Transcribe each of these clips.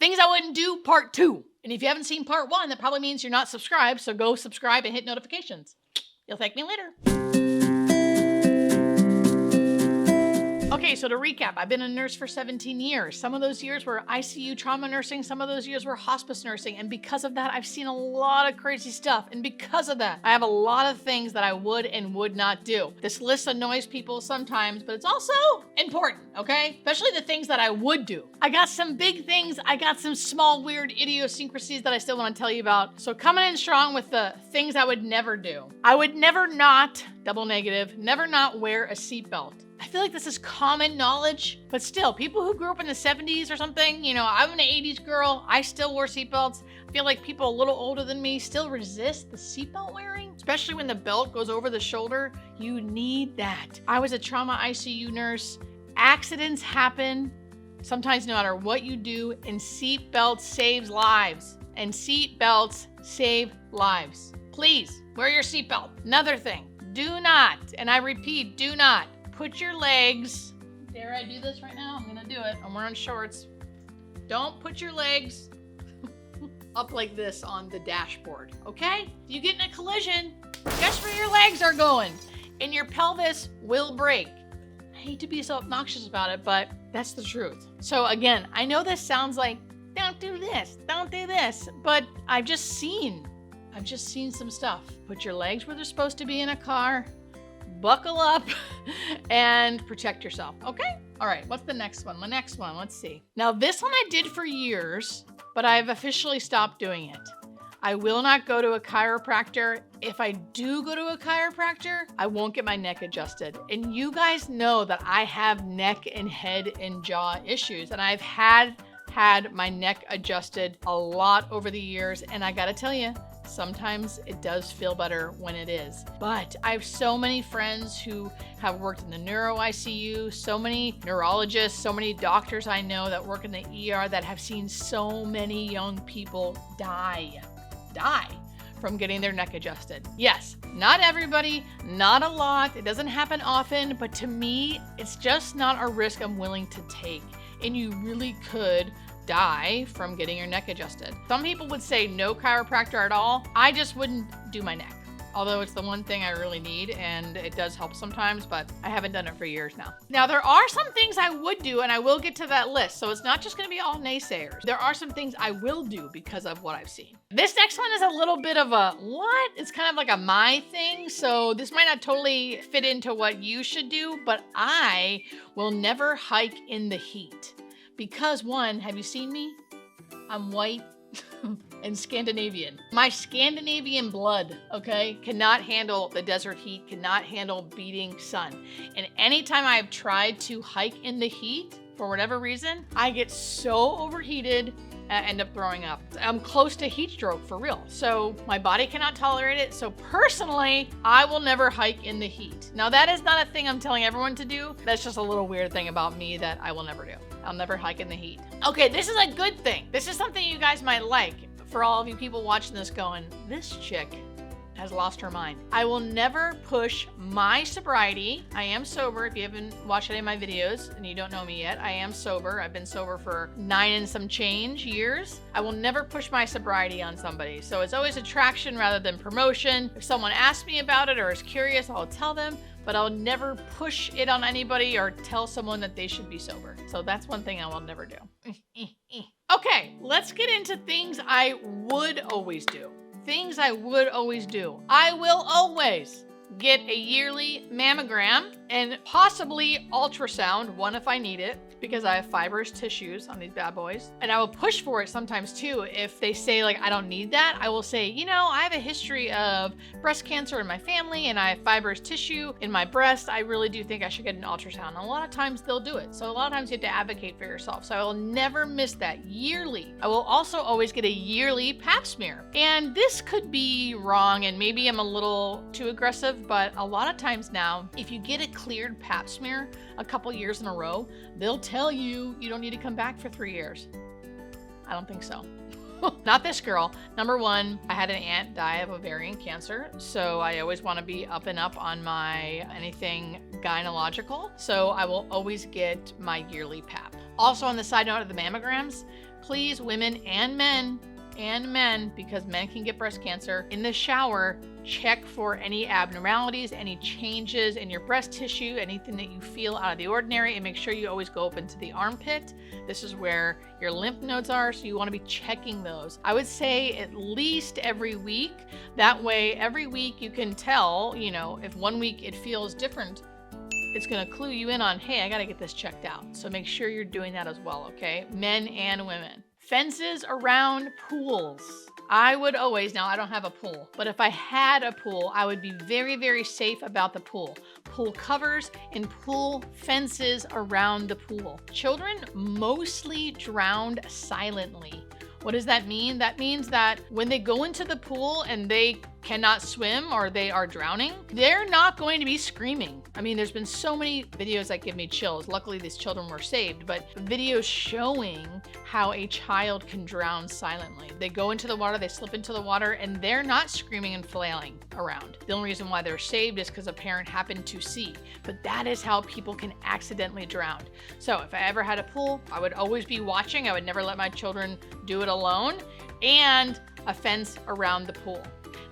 Things I wouldn't do, part 2. And if you haven't seen part 1, that probably means you're not subscribed. So go subscribe and hit notifications. You'll thank me later. Okay, so to recap, I've been a nurse for 17 years. Some of those years were ICU trauma nursing. Some of those years were hospice nursing. And because of that, I've seen a lot of crazy stuff. And because of that, I have a lot of things that I would and would not do. This list annoys people sometimes, but it's also important, okay? Especially the things that I would do. I got some big things. I got some small, weird idiosyncrasies that I still want to tell you about. So coming in strong with the things I would never do. I would never not, double negative, never not wear a seatbelt. I feel like this is common knowledge, but still, people who grew up in the 70s or something, you know, I'm an 80s girl, I still wore seatbelts. I feel like people a little older than me still resist the seatbelt wearing, especially when the belt goes over the shoulder. You need that. I was a trauma ICU nurse. Accidents happen, sometimes no matter what you do, and seatbelts saves lives. And seatbelts save lives. Please, wear your seatbelt. Another thing, do not, and I repeat, do not, put your legs, dare I do this right now? I'm gonna do it. I'm wearing shorts. Don't put your legs up like this on the dashboard, okay? If you get in a collision, guess where your legs are going? And your pelvis will break. I hate to be so obnoxious about it, but that's the truth. So again, I know this sounds like, don't do this, but I've just seen some stuff. Put your legs where they're supposed to be in a car. Buckle up and protect yourself, okay? All right, what's the next one? The next one, let's see. Now this one I did for years, but I've officially stopped doing it. I will not go to a chiropractor. If I do go to a chiropractor, I won't get my neck adjusted. And you guys know that I have neck and head and jaw issues, and I've had my neck adjusted a lot over the years, and I gotta tell you, sometimes it does feel better when it is. But I have so many friends who have worked in the neuro ICU, so many neurologists, so many doctors I know that work in the ER that have seen so many young people die from getting their neck adjusted. Yes, not everybody, not a lot, it doesn't happen often, but to me, it's just not a risk I'm willing to take. And you really could die from getting your neck adjusted. Some people would say no chiropractor at all. I just wouldn't do my neck. Although it's the one thing I really need and it does help sometimes, but I haven't done it for years now. Now there are some things I would do and I will get to that list. So it's not just gonna be all naysayers. There are some things I will do because of what I've seen. This next one is a little bit of a what? It's kind of like a my thing. So this might not totally fit into what you should do, but I will never hike in the heat. Because one, have you seen me? I'm white and Scandinavian. My Scandinavian blood, okay, cannot handle the desert heat, cannot handle beating sun. And anytime I've tried to hike in the heat, for whatever reason, I get so overheated and end up throwing up. I'm close to heat stroke for real. So my body cannot tolerate it. So personally, I will never hike in the heat. Now that is not a thing I'm telling everyone to do. That's just a little weird thing about me that I will never do. I'll never hike in the heat. Okay, this is a good thing. This is something you guys might like. For all of you people watching this going, this chick has lost her mind. I will never push my sobriety. I am sober. If you haven't watched any of my videos and you don't know me yet, I am sober. I've been sober for 9 and some change years. I will never push my sobriety on somebody. So it's always attraction rather than promotion. If someone asks me about it or is curious, I'll tell them, but I'll never push it on anybody or tell someone that they should be sober. So that's one thing I will never do. Okay, let's get into things I would always do. Things I would always do. I will always get a yearly mammogram and possibly ultrasound, one if I need it, because I have fibrous tissues on these bad boys. And I will push for it sometimes too. If they say like, I don't need that, I will say, you know, I have a history of breast cancer in my family and I have fibrous tissue in my breast. I really do think I should get an ultrasound. And a lot of times they'll do it. So a lot of times you have to advocate for yourself. So I will never miss that yearly. I will also always get a yearly pap smear. And this could be wrong and maybe I'm a little too aggressive, but a lot of times now, if you get a cleared pap smear a couple years in a row, they'll tell you you don't need to come back for 3 years. I don't think so. Not this girl. Number one, I had an aunt die of ovarian cancer, so I always want to be up and up on my anything gynecological. So I will always get my yearly pap. Also on the side note of the mammograms, please, women and men, because men can get breast cancer, in the shower, check for any abnormalities, any changes in your breast tissue, anything that you feel out of the ordinary, and make sure you always go up into the armpit. This is where your lymph nodes are, so you want to be checking those. I would say at least every week. That way, every week you can tell, if one week it feels different, it's going to clue you in on, hey, I got to get this checked out. So make sure you're doing that as well, okay? Men and women. Fences around pools. I would always, now I don't have a pool, but if I had a pool, I would be very, very safe about the pool. Pool covers and pool fences around the pool. Children mostly drowned silently. What does that mean? That means that when they go into the pool and they cannot swim or they are drowning, they're not going to be screaming. I mean, there's been so many videos that give me chills. Luckily, these children were saved, but videos showing how a child can drown silently. They go into the water, they slip into the water, and they're not screaming and flailing around. The only reason why they're saved is because a parent happened to see. But that is how people can accidentally drown. So if I ever had a pool, I would always be watching. I would never let my children do it alone, and a fence around the pool.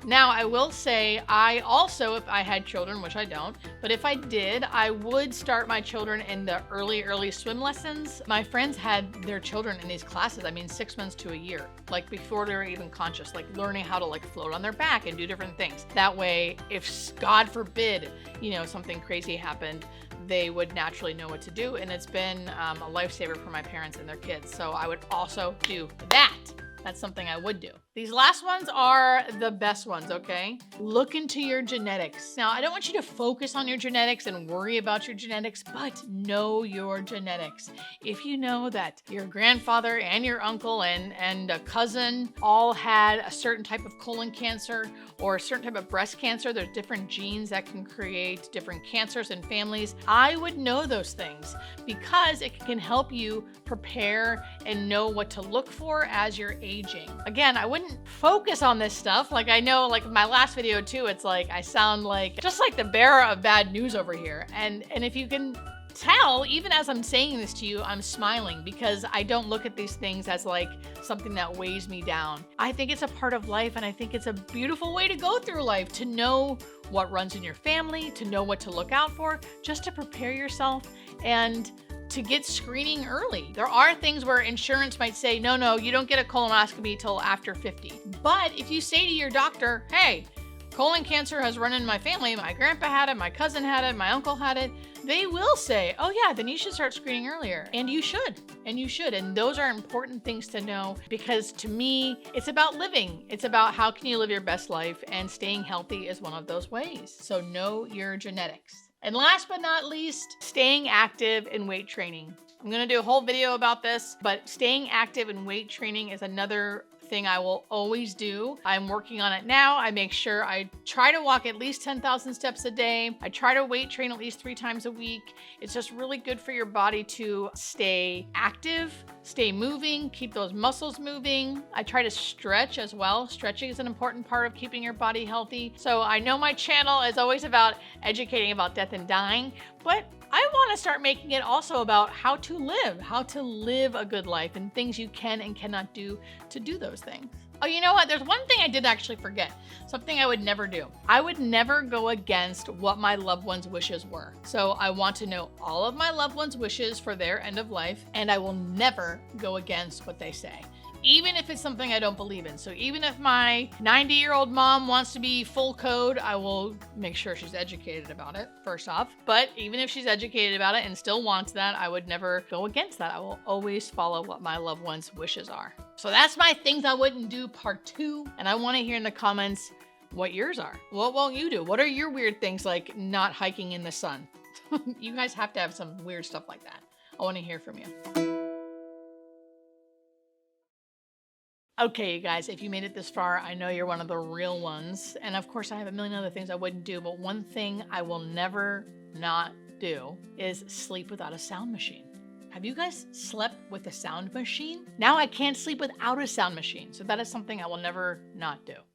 Now, I will say, I also, if I had children, which I don't, but if I did, I would start my children in the early swim lessons. My friends had their children in these classes, 6 months to a year, like before they were even conscious, like learning how to float on their back and do different things. That way, if God forbid, something crazy happened, they would naturally know what to do. And it's been a lifesaver for my parents and their kids. So I would also do that. That's something I would do. These last ones are the best ones, okay? Look into your genetics. Now, I don't want you to focus on your genetics and worry about your genetics, but know your genetics. If you know that your grandfather and your uncle and a cousin all had a certain type of colon cancer or a certain type of breast cancer, there's different genes that can create different cancers in families. I would know those things because it can help you prepare and know what to look for as you're aging. Again, I wouldn't focus on this stuff. I know, my last video too, it's I sound just like the bearer of bad news over here. And if you can tell, even as I'm saying this to you, I'm smiling because I don't look at these things as something that weighs me down. I think it's a part of life, and I think it's a beautiful way to go through life, to know what runs in your family, to know what to look out for, just to prepare yourself and to get screening early. There are things where insurance might say, no, you don't get a colonoscopy till after 50. But if you say to your doctor, hey, colon cancer has run in my family, my grandpa had it, my cousin had it, my uncle had it, they will say, oh yeah, then you should start screening earlier. And you should. And those are important things to know, because to me, it's about living. It's about how can you live your best life, and staying healthy is one of those ways. So know your genetics. And last but not least, staying active in weight training. I'm going to do a whole video about this, but staying active in weight training is another thing I will always do. I'm working on it now. I make sure I try to walk at least 10,000 steps a day. I try to weight train at least 3 times a week. It's just really good for your body to stay active, stay moving, keep those muscles moving. I try to stretch as well. Stretching is an important part of keeping your body healthy. So I know my channel is always about educating about death and dying, but I want to start making it also about how to live a good life, and things you can and cannot do to do those things. Oh, you know what? There's one thing I did actually forget. Something I would never do. I would never go against what my loved ones' wishes were. So I want to know all of my loved ones' wishes for their end of life, and I will never go against what they say, even if it's something I don't believe in. So even if my 90-year-old mom wants to be full code, I will make sure she's educated about it, first off. But even if she's educated about it and still wants that, I would never go against that. I will always follow what my loved ones' wishes are. So that's my things I wouldn't do part 2. And I want to hear in the comments what yours are. What won't you do? What are your weird things, like not hiking in the sun? You guys have to have some weird stuff like that. I want to hear from you. Okay, you guys, if you made it this far, I know you're one of the real ones. And of course, I have a million other things I wouldn't do, but one thing I will never not do is sleep without a sound machine. Have you guys slept with a sound machine? Now I can't sleep without a sound machine. So that is something I will never not do.